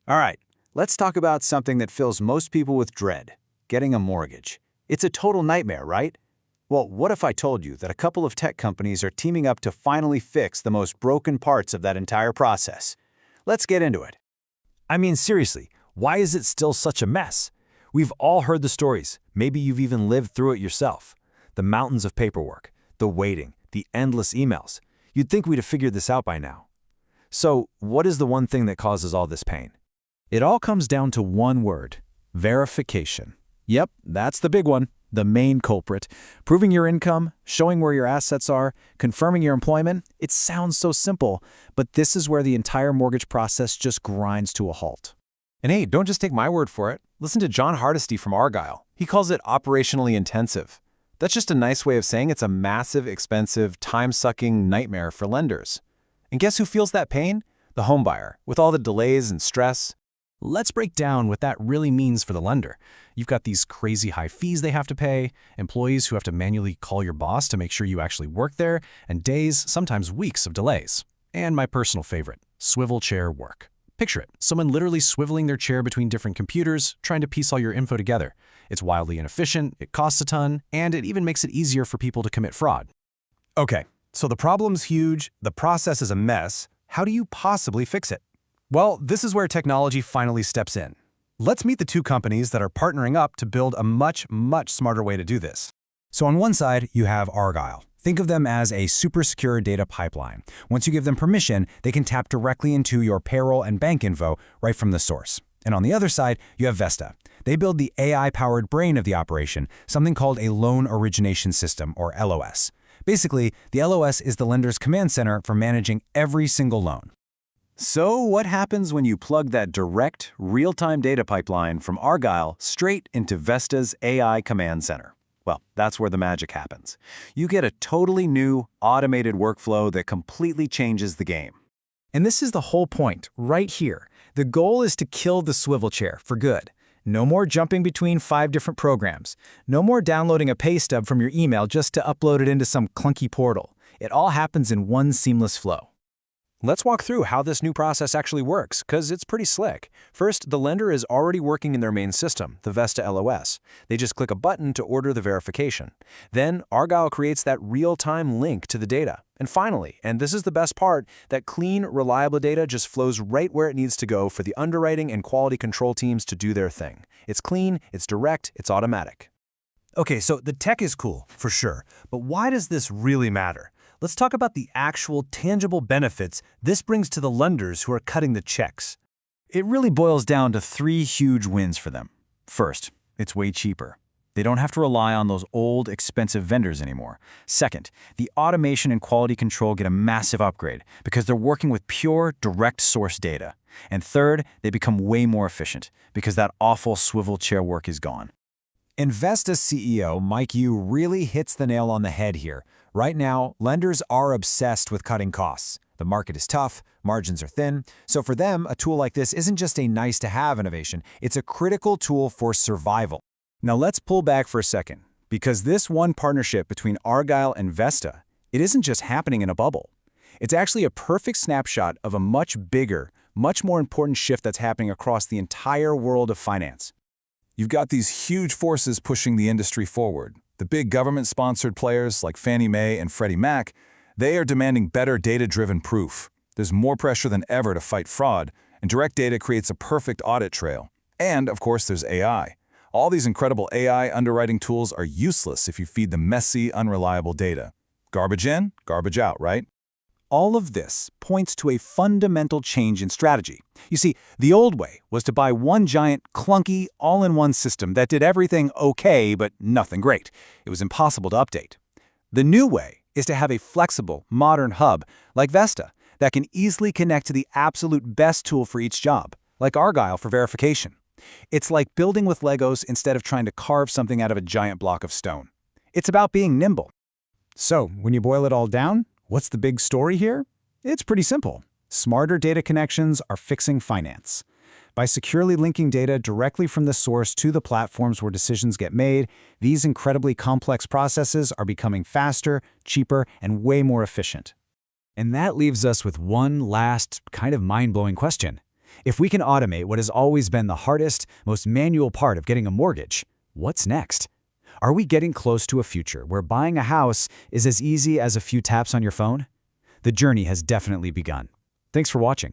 All right, let's talk about something that fills most people with dread, getting a mortgage. It's a total nightmare, right? Well, what if I told you that a couple of tech companies are teaming up to finally fix the most broken parts of that entire process? Let's get into it. I mean, seriously, why is it still such a mess? We've all heard the stories. Maybe you've even lived through it yourself. The mountains of paperwork, the waiting, the endless emails. You'd think we'd have figured this out by now. So, what is the one thing that causes all this pain? It all comes down to one word: verification. Yep, that's the big one, the main culprit. Proving your income, showing where your assets are, confirming your employment. It sounds so simple, but this is where the entire mortgage process just grinds to a halt. And hey, don't just take my word for it. Listen to John Hardesty from Argyle. He calls it operationally intensive. That's just a nice way of saying it's a massive, expensive, time-sucking nightmare for lenders. And guess who feels that pain? The homebuyer, with all the delays and stress. Let's break down what that really means for the lender. You've got these crazy high fees they have to pay, employees who have to manually call your boss to make sure you actually work there, and days, sometimes weeks of delays. And my personal favorite, swivel chair work. Picture it, someone literally swiveling their chair between different computers, trying to piece all your info together. It's wildly inefficient, it costs a ton, and it even makes it easier for people to commit fraud. Okay, so the problem's huge, the process is a mess. How do you possibly fix it? Well, this is where technology finally steps in. Let's meet the two companies that are partnering up to build a much smarter way to do this. So on one side, you have Argyle. Think of them as a super secure data pipeline. Once you give them permission, they can tap directly into your payroll and bank info right from the source. And on the other side, you have Vesta. They build the AI-powered brain of the operation, something called a loan origination system, or LOS. Basically, the LOS is the lender's command center for managing every single loan. So what happens when you plug that direct, real-time data pipeline from Argyle straight into Vesta's AI command center? Well, that's where the magic happens. You get a totally new, automated workflow that completely changes the game. And this is the whole point, right here. The goal is to kill the swivel chair for good. No more jumping between 5 different programs. No more downloading a pay stub from your email just to upload it into some clunky portal. It all happens in one seamless flow. Let's walk through how this new process actually works, because it's pretty slick. First, the lender is already working in their main system, the Vesta LOS. They just click a button to order the verification. Then, Argyle creates that real-time link to the data. And finally, and this is the best part, that clean, reliable data just flows right where it needs to go for the underwriting and quality control teams to do their thing. It's clean, it's direct, it's automatic. Okay, so the tech is cool, for sure. But why does this really matter? Let's talk about the actual tangible benefits this brings to the lenders who are cutting the checks. It really boils down to 3 huge wins for them. First, it's way cheaper. They don't have to rely on those old, expensive vendors anymore. Second, the automation and quality control get a massive upgrade because they're working with pure, direct source data. And third, they become way more efficient because that awful swivel chair work is gone. And Vesta's CEO, Mike Yu, really hits the nail on the head here. Right now, lenders are obsessed with cutting costs. The market is tough, margins are thin, so for them, a tool like this isn't just a nice-to-have innovation, it's a critical tool for survival. Now let's pull back for a second, because this one partnership between Argyle and Vesta, it isn't just happening in a bubble. It's actually a perfect snapshot of a much bigger, much more important shift that's happening across the entire world of finance. You've got these huge forces pushing the industry forward. The big government-sponsored players like Fannie Mae and Freddie Mac, they are demanding better data-driven proof. There's more pressure than ever to fight fraud, and direct data creates a perfect audit trail. And, of course, there's AI. All these incredible AI underwriting tools are useless if you feed them messy, unreliable data. Garbage in, garbage out, right? All of this points to a fundamental change in strategy. You see, the old way was to buy one giant, clunky, all-in-one system that did everything okay but nothing great. It was impossible to update. The new way is to have a flexible, modern hub like Vesta that can easily connect to the absolute best tool for each job, like Argyle for verification. It's like building with Legos instead of trying to carve something out of a giant block of stone. It's about being nimble. So, when you boil it all down, what's the big story here? It's pretty simple. Smarter data connections are fixing finance. By securely linking data directly from the source to the platforms where decisions get made, these incredibly complex processes are becoming faster, cheaper, and way more efficient. And that leaves us with one last kind of mind-blowing question. If we can automate what has always been the hardest, most manual part of getting a mortgage, what's next? Are we getting close to a future where buying a house is as easy as a few taps on your phone? The journey has definitely begun. Thanks for watching.